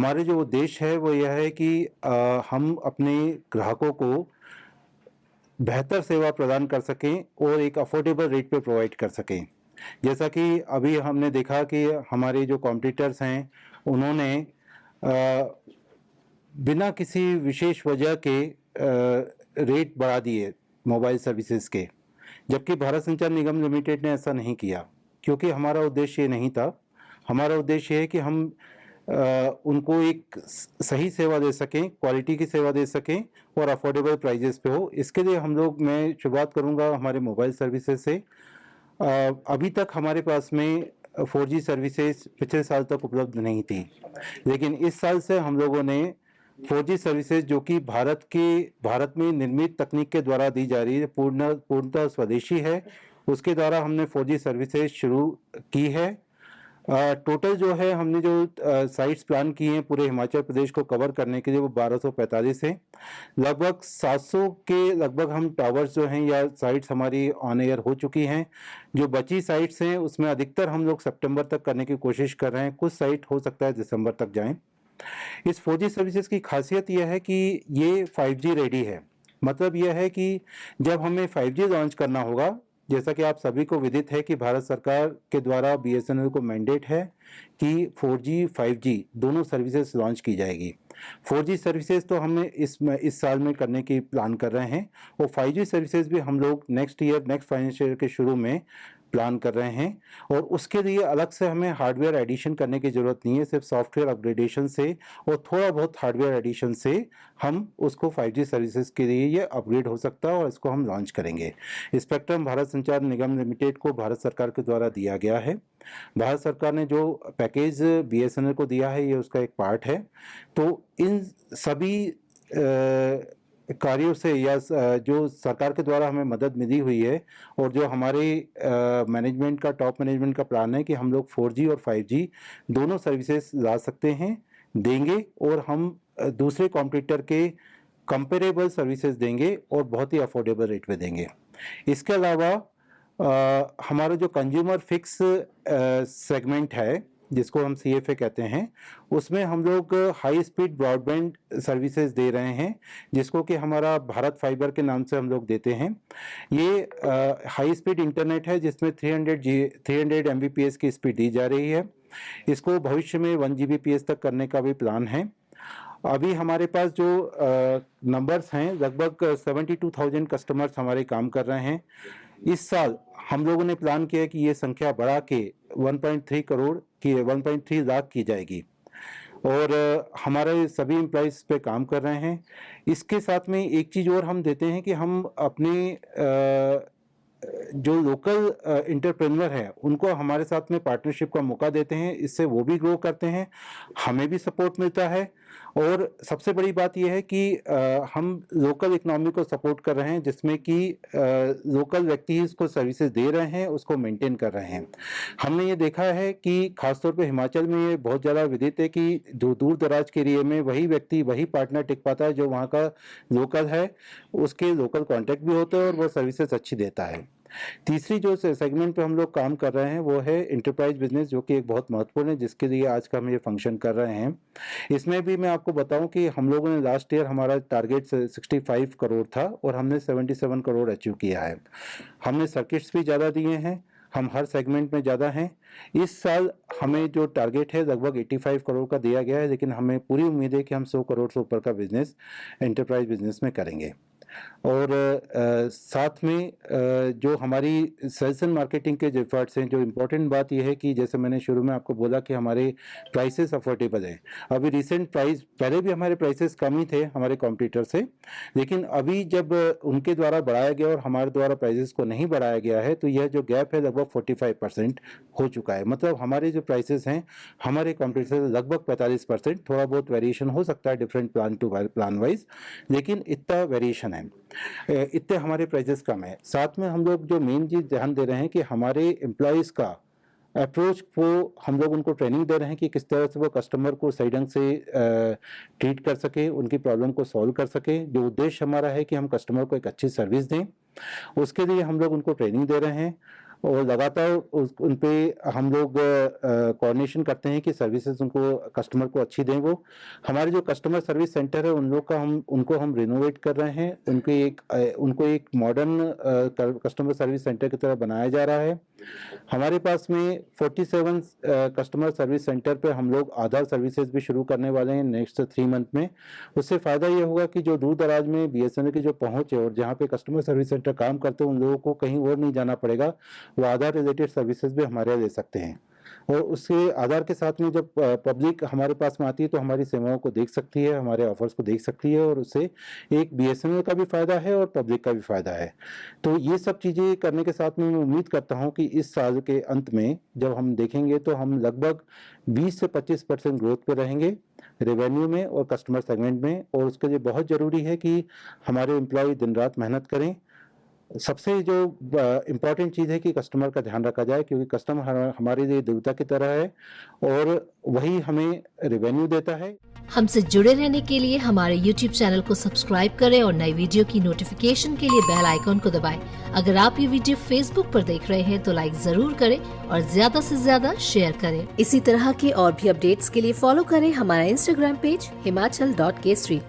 हमारे जो उद्देश्य है वो यह है कि हम अपने ग्राहकों को बेहतर सेवा प्रदान कर सकें और एक अफोर्डेबल रेट पे प्रोवाइड कर सकें। जैसा कि अभी हमने देखा कि हमारे जो कॉम्पिटिटर्स हैं, उन्होंने अ, बिना किसी विशेष वजह के रेट बढ़ा दिए मोबाइल सर्विसेज के, जबकि भारत संचार निगम लिमिटेड ने ऐसा नहीं किया, क्योंकि हमारा उद्देश्य ये नहीं था। हमारा उद्देश्य ये है कि हम उनको एक सही सेवा दे सकें, क्वालिटी की सेवा दे सकें और अफोर्डेबल प्राइजेस पे हो। इसके लिए मैं शुरुआत करूंगा हमारे मोबाइल सर्विसेज से। अभी तक हमारे पास में 4G सर्विसेज पिछले साल तक उपलब्ध नहीं थी, लेकिन इस साल से हम लोगों ने 4G सर्विसेज, जो कि भारत में निर्मित तकनीक के द्वारा दी जा रही है, पूर्णतः स्वदेशी है, उसके द्वारा हमने 4G सर्विसेज शुरू की है। टोटल जो है, हमने जो साइट्स प्लान की हैं पूरे हिमाचल प्रदेश को कवर करने के लिए, वो 1245 हैं। लगभग 700 के लगभग हम टावर्स जो हैं या साइट्स हमारी ऑन एयर हो चुकी हैं। जो बची साइट्स हैं उसमें अधिकतर हम लोग सितंबर तक करने की कोशिश कर रहे हैं, कुछ साइट हो सकता है दिसंबर तक जाएं। इस 4G सर्विसेज की खासियत यह है कि ये 5G रेडी है। मतलब यह है कि जब हमें 5G लॉन्च करना होगा, जैसा कि आप सभी को विदित है कि भारत सरकार के द्वारा BSNL को मैंडेट है कि 4G 5G दोनों सर्विसेज लॉन्च की जाएगी। 4G सर्विसेज तो हमने इस साल में करने की प्लान कर रहे हैं, और 5G सर्विसेज भी हम लोग नेक्स्ट फाइनेंशियल ईयर के शुरू में प्लान कर रहे हैं। और उसके लिए अलग से हमें हार्डवेयर एडिशन करने की ज़रूरत नहीं है, सिर्फ सॉफ्टवेयर अपग्रेडेशन से और थोड़ा बहुत हार्डवेयर एडिशन से हम उसको 5G सर्विसेज के लिए ये अपग्रेड हो सकता है, और इसको हम लॉन्च करेंगे। स्पेक्ट्रम भारत संचार निगम लिमिटेड को भारत सरकार के द्वारा दिया गया है। भारत सरकार ने जो पैकेज BSNL को दिया है, ये उसका एक पार्ट है। तो इन सभी कार्यों से या जो सरकार के द्वारा हमें मदद मिली हुई है, और जो हमारे मैनेजमेंट का, टॉप मैनेजमेंट का प्लान है कि हम लोग 4G और 5G दोनों सर्विसेज ला सकते हैं, देंगे, और हम दूसरे कॉम्पिटिटर के कंपेरेबल सर्विसेज देंगे और बहुत ही अफोर्डेबल रेट पे देंगे। इसके अलावा हमारा जो कंज्यूमर फिक्स सेगमेंट है, जिसको हम CFA कहते हैं, उसमें हम लोग हाई स्पीड ब्रॉडबैंड सर्विसेज दे रहे हैं, जिसको कि हमारा भारत फाइबर के नाम से हम लोग देते हैं। ये हाई स्पीड इंटरनेट है, जिसमें 300 Mbps की स्पीड दी जा रही है। इसको भविष्य में 1 Gbps तक करने का भी प्लान है। अभी हमारे पास जो नंबर्स हैं, लगभग 72,000 कस्टमर्स हमारे काम कर रहे हैं। इस साल हम लोगों ने प्लान किया कि ये संख्या बढ़ा के 1.3 लाख की जाएगी, और हमारे सभी एम्प्लॉइज पे काम कर रहे हैं। इसके साथ में एक चीज़ और हम देते हैं कि हम अपने जो लोकल एंटरप्रेन्योर हैं, उनको हमारे साथ में पार्टनरशिप का मौका देते हैं। इससे वो भी ग्रो करते हैं, हमें भी सपोर्ट मिलता है, और सबसे बड़ी बात यह है कि हम लोकल इकोनॉमी को सपोर्ट कर रहे हैं, जिसमें कि लोकल व्यक्ति ही उसको सर्विसेज दे रहे हैं, उसको मेंटेन कर रहे हैं। हमने ये देखा है कि खासतौर पे हिमाचल में ये बहुत ज़्यादा विदित है कि जो दूर दराज के एरिया में वही व्यक्ति, वही पार्टनर टिक पाता है जो वहाँ का लोकल है, उसके लोकल कॉन्टैक्ट भी होते हैं और वो सर्विसेज अच्छी देता है। तीसरी जो सेगमेंट पे हम लोग काम कर रहे हैं वो है एंटरप्राइज बिजनेस, जो कि एक बहुत महत्वपूर्ण है, जिसके लिए आज का हम ये फंक्शन कर रहे हैं। इसमें भी मैं आपको बताऊं कि हम लोगों ने लास्ट ईयर, हमारा टारगेट 65 करोड़ था और हमने 77 करोड़ अचीव किया है। हमने सर्किट्स भी ज़्यादा दिए हैं, हम हर सेगमेंट में ज़्यादा हैं। इस साल हमें जो टारगेट है लगभग 85 करोड़ का दिया गया है, लेकिन हमें पूरी उम्मीद है कि हम 100 करोड़ से ऊपर का बिजनेस एंटरप्राइज बिजनेस में करेंगे। और साथ में जो हमारी सेल्स एंड मार्केटिंग के जो एफर्ट्स हैं, जो इम्पोर्टेंट बात यह है कि जैसे मैंने शुरू में आपको बोला कि हमारे प्राइसेस अफोर्डेबल हैं। अभी रिसेंट प्राइस, पहले भी हमारे प्राइसेस कम ही थे हमारे कॉम्पिटिटर से, लेकिन अभी जब उनके द्वारा बढ़ाया गया और हमारे द्वारा प्राइसेस को नहीं बढ़ाया गया है, तो यह जो गैप है लगभग 45% हो चुका है। मतलब हमारे जो प्राइसेस हैं हमारे कॉम्पिटिटर से लगभग 45%, थोड़ा बहुत वेरिएशन हो सकता है different plan to plan wise, लेकिन इतना वेरिएशन है, इतने हमारे प्राइजेस कम है। साथ में हम लोग जो मेन चीज़ ध्यान दे रहे हैं कि हमारे एम्प्लॉयज़ का अप्रोच को हम लोग उनको ट्रेनिंग दे रहे हैं कि किस तरह से वो कस्टमर को सही ढंग से ट्रीट कर सके, उनकी प्रॉब्लम को सॉल्व कर सके। जो उद्देश्य हमारा है कि हम कस्टमर को एक अच्छी सर्विस दें, उसके लिए हम लोग उनको ट्रेनिंग दे रहे हैं। और लगातार उन पे हम लोग कोऑर्डिनेशन करते हैं कि सर्विसेज उनको कस्टमर को अच्छी दें। वो हमारे जो कस्टमर सर्विस सेंटर है उनको हम रिनोवेट कर रहे हैं, उनको एक मॉडर्न कस्टमर सर्विस सेंटर की तरह बनाया जा रहा है। हमारे पास में 47 कस्टमर सर्विस सेंटर पे हम लोग आधार सर्विसेज भी शुरू करने वाले हैं नेक्स्ट 3 मंथ में। उससे फ़ायदा ये होगा कि जो दूर दराज में बीएसएनएल की जो पहुंच है और जहाँ पे कस्टमर सर्विस सेंटर काम करते हैं उन लोगों को कहीं और नहीं जाना पड़ेगा, वो आधार रिलेटेड सर्विसेज भी हमारे यहाँ ले सकते हैं। और उसके आधार के साथ में जब पब्लिक हमारे पास में आती है तो हमारी सेवाओं को देख सकती है, हमारे ऑफर्स को देख सकती है, और उससे एक बीएसएनएल का भी फ़ायदा है और पब्लिक का भी फ़ायदा है। तो ये सब चीज़ें करने के साथ में मैं उम्मीद करता हूँ कि इस साल के अंत में जब हम देखेंगे तो हम लगभग 20 से 25% ग्रोथ पे रहेंगे रेवेन्यू में और कस्टमर सेगमेंट में। और उसके लिए बहुत ज़रूरी है कि हमारे एम्प्लॉय दिन रात मेहनत करें। सबसे जो इम्पोर्टेंट चीज़ है कि कस्टमर का ध्यान रखा जाए, क्योंकि कस्टमर हमारे लिए देवता की तरह है और वही हमें रेवेन्यू देता है। हमसे जुड़े रहने के लिए हमारे YouTube चैनल को सब्सक्राइब करें और नई वीडियो की नोटिफिकेशन के लिए बेल आइकॉन को दबाएं। अगर आप ये वीडियो Facebook पर देख रहे हैं तो लाइक जरूर करें और ज्यादा से ज्यादा शेयर करें। इसी तरह के और भी अपडेट्स के लिए फॉलो करें हमारा Instagram पेज himachal.kesri।